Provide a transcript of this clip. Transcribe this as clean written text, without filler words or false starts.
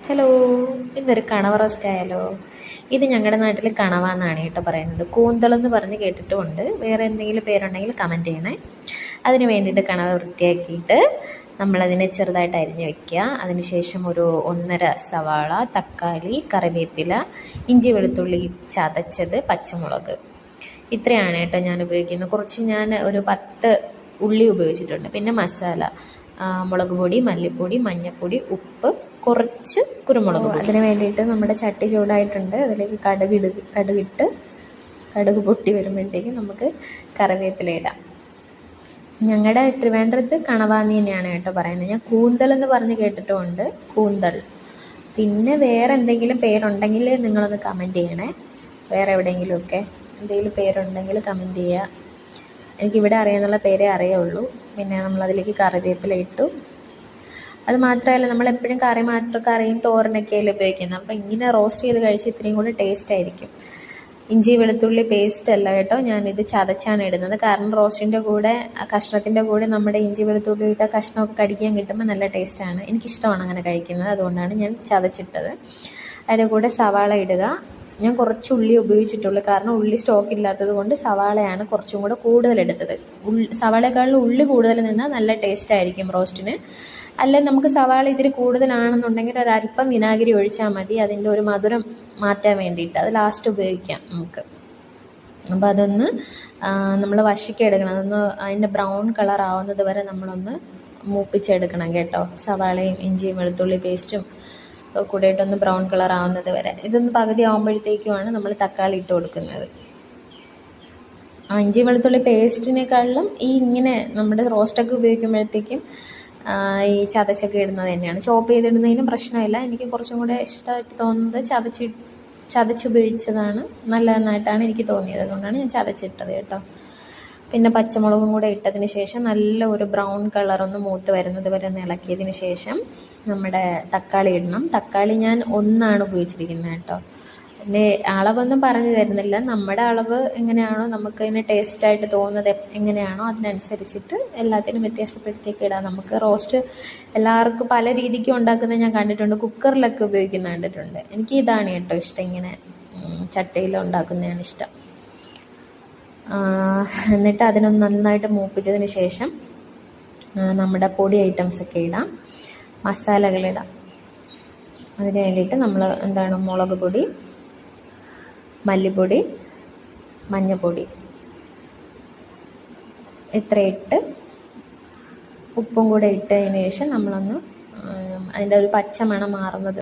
Hello, ഇന്നൊരു കണവ roast ആയാലോ? ഇത് ഞങ്ങളുടെ നാട്ടിൽ കണവ എന്നാണ് കേട്ടോ പറയുന്നത്. കൂന്തളെന്ന് പറഞ്ഞ് കേട്ടിട്ടുമുണ്ട്. വേറെ എന്തെങ്കിലും പേരുണ്ടെങ്കിൽ കമൻറ്റ് ചെയ്യണേ. അതിന് വേണ്ടിയിട്ട് കണവ വൃത്തിയാക്കിയിട്ട് നമ്മളതിനെ ചെറുതായിട്ട് അരിഞ്ഞ് വയ്ക്കുക. അതിനുശേഷം ഒരു 1.5 സവാള, തക്കാളി, കറിവേപ്പില, ഇഞ്ചി വെളുത്തുള്ളി ചതച്ചത്, പച്ചമുളക്, ഇത്രയാണ് കേട്ടോ ഞാൻ ഉപയോഗിക്കുന്നത്. കുറച്ച് ഞാൻ ഒരു 10 ഉള്ളി ഉപയോഗിച്ചിട്ടുണ്ട്. പിന്നെ മസാല, മുളക് പൊടി, മല്ലിപ്പൊടി, മഞ്ഞൾപ്പൊടി, ഉപ്പ്, കുറച്ച് കുരുമുളക് പൊടി. അതിന് വേണ്ടിയിട്ട് നമ്മുടെ ചട്ടി ചൂടായിട്ടുണ്ട്. അതിലേക്ക് കടുകിട്ട് കടുക് പൊട്ടി വരുമ്പോഴത്തേക്ക് നമുക്ക് കറിവേപ്പില ഇടാം. ഞങ്ങളുടെ ട്രിവാൻഡ്രത്ത് കണവാന്ന് തന്നെയാണ് കേട്ടോ പറയുന്നത്. ഞാൻ കൂന്തൽ എന്ന് പറഞ്ഞ് കേട്ടിട്ടുമുണ്ട്, കൂന്തൽ. പിന്നെ വേറെ എന്തെങ്കിലും പേരുണ്ടെങ്കിൽ നിങ്ങളൊന്ന് കമൻറ്റ് ചെയ്യണേ. വേറെ എവിടെയെങ്കിലുമൊക്കെ എന്തെങ്കിലും പേരുണ്ടെങ്കിൽ കമൻറ്റ് ചെയ്യുക. എനിക്കിവിടെ അറിയാമെന്നുള്ള പേരേ അറിയുള്ളൂ. പിന്നെ നമ്മളതിലേക്ക് കറിവേപ്പില ഇട്ടു. അത് മാത്രമല്ല, നമ്മളെപ്പോഴും കറിയും തോരനൊക്കെയല്ലേ ഉപയോഗിക്കുന്നത്. അപ്പോൾ ഇങ്ങനെ റോസ്റ്റ് ചെയ്ത് കഴിച്ച് ഇത്രയും കൂടി ടേസ്റ്റ് ആയിരിക്കും. ഇഞ്ചി വെളുത്തുള്ളി പേസ്റ്റ് അല്ല കേട്ടോ, ഞാനിത് ചതച്ചാണ് ഇടുന്നത്. കാരണം റോസ്റ്റിൻ്റെ കൂടെ, കഷ്ണത്തിൻ്റെ കൂടെ നമ്മുടെ ഇഞ്ചി വെളുത്തുള്ളി ഇട്ട കഷ്ണമൊക്കെ കടിക്കാൻ കിട്ടുമ്പോൾ നല്ല ടേസ്റ്റാണ്. എനിക്കിഷ്ടമാണ് അങ്ങനെ കഴിക്കുന്നത്, അതുകൊണ്ടാണ് ഞാൻ ചതച്ചിട്ടത്. അതിൻ്റെ കൂടെ സവാള ഇടുക. ഞാൻ കുറച്ച് ഉള്ളി ഉപയോഗിച്ചിട്ടുള്ളൂ, കാരണം ഉള്ളി സ്റ്റോക്ക് ഇല്ലാത്തത് കൊണ്ട് സവാളയാണ് കുറച്ചും കൂടെ കൂടുതൽ എടുത്തത്. സവാളയെക്കാളും ഉള്ളി കൂടുതൽ നിന്നാൽ നല്ല ടേസ്റ്റ് ആയിരിക്കും റോസ്റ്റിന്. അല്ലെങ്കിൽ നമുക്ക് സവാള ഇതിൽ കൂടുതലാണെന്നുണ്ടെങ്കിൽ ഒരല്പം വിനാഗിരി ഒഴിച്ചാൽ മതി, അതിൻ്റെ ഒരു മധുരം മാറ്റാൻ വേണ്ടിയിട്ട്. അത് ലാസ്റ്റ് ഉപയോഗിക്കാം നമുക്ക്. അപ്പോൾ അതൊന്ന് നമ്മൾ വശിക്കെടുക്കണം. അതൊന്ന് അതിൻ്റെ ബ്രൗൺ കളർ ആവുന്നത് വരെ നമ്മളൊന്ന് മൂപ്പിച്ചെടുക്കണം കേട്ടോ. സവാളയും ഇഞ്ചിയും വെളുത്തുള്ളി പേസ്റ്റും കൂടെയിട്ടൊന്ന് ബ്രൗൺ കളർ ആവുന്നത് വരെ. ഇതൊന്ന് പകുതി ആകുമ്പോഴത്തേക്കുമാണ് നമ്മൾ തക്കാളി ഇട്ട് കൊടുക്കുന്നത്. ഇഞ്ചി വെളുത്തുള്ളി പേസ്റ്റിനേക്കാളും ഇങ്ങനെ നമ്മുടെ റോസ്റ്റൊക്കെ ഉപയോഗിക്കുമ്പോഴത്തേക്കും ഈ ചതച്ചൊക്കെ ഇടുന്നത് തന്നെയാണ്. ചോപ്പ് ചെയ്തിടുന്നതിനും പ്രശ്നമില്ല. എനിക്ക് കുറച്ചും കൂടെ ഇഷ്ടമായിട്ട് തോന്നുന്നത് ചതച്ചുപയോഗിച്ചതാണ് നല്ലതെന്നായിട്ടാണ് എനിക്ക് തോന്നിയത്. അതുകൊണ്ടാണ് ഞാൻ ചതച്ചിട്ടത് കേട്ടോ. പിന്നെ പച്ചമുളകും കൂടെ ഇട്ടതിന് ശേഷം നല്ല ഒരു ബ്രൗൺ കളറൊന്ന് മൂത്ത് വരുന്നത് വരെ ഒന്ന് ഇളക്കിയതിന് ശേഷം നമ്മുടെ തക്കാളി ഇടണം. തക്കാളി ഞാൻ 1 ഉപയോഗിച്ചിരിക്കുന്നത് കേട്ടോ. പിന്നെ അളവൊന്നും പറഞ്ഞു തരുന്നില്ല. നമ്മുടെ അളവ് എങ്ങനെയാണോ, നമുക്ക് അതിന് ടേസ്റ്റായിട്ട് തോന്നുന്നത് എങ്ങനെയാണോ അതിനനുസരിച്ചിട്ട് എല്ലാത്തിനും വ്യത്യാസപ്പെടുത്തിയൊക്കെ ഇടാം. നമുക്ക് റോസ്റ്റ് എല്ലാവർക്കും പല രീതിക്കും ഉണ്ടാക്കുന്നത് ഞാൻ കണ്ടിട്ടുണ്ട്. കുക്കറിലൊക്കെ ഉപയോഗിക്കുന്ന കണ്ടിട്ടുണ്ട്. എനിക്ക് ഇതാണ് കേട്ടോ ഇഷ്ടം, ഇങ്ങനെ ചട്ടിയിൽ ഉണ്ടാക്കുന്നതാണ് ഇഷ്ടം. എന്നിട്ട് അതിനൊന്ന് നന്നായിട്ട് മൂപ്പിച്ചതിന് ശേഷം നമ്മുടെ പൊടി ഐറ്റംസൊക്കെ ഇടാം, മസാലകളിടാം. അതിന് വേണ്ടിയിട്ട് നമ്മൾ മുളക് പൊടി, മല്ലിപ്പൊടി, മഞ്ഞൾപ്പൊടി ഇത്ര ഇട്ട് ഉപ്പും കൂടെ ഇട്ടതിന് ശേഷം നമ്മളൊന്ന് അതിൻ്റെ ഒരു പച്ച മണം മാറുന്നത്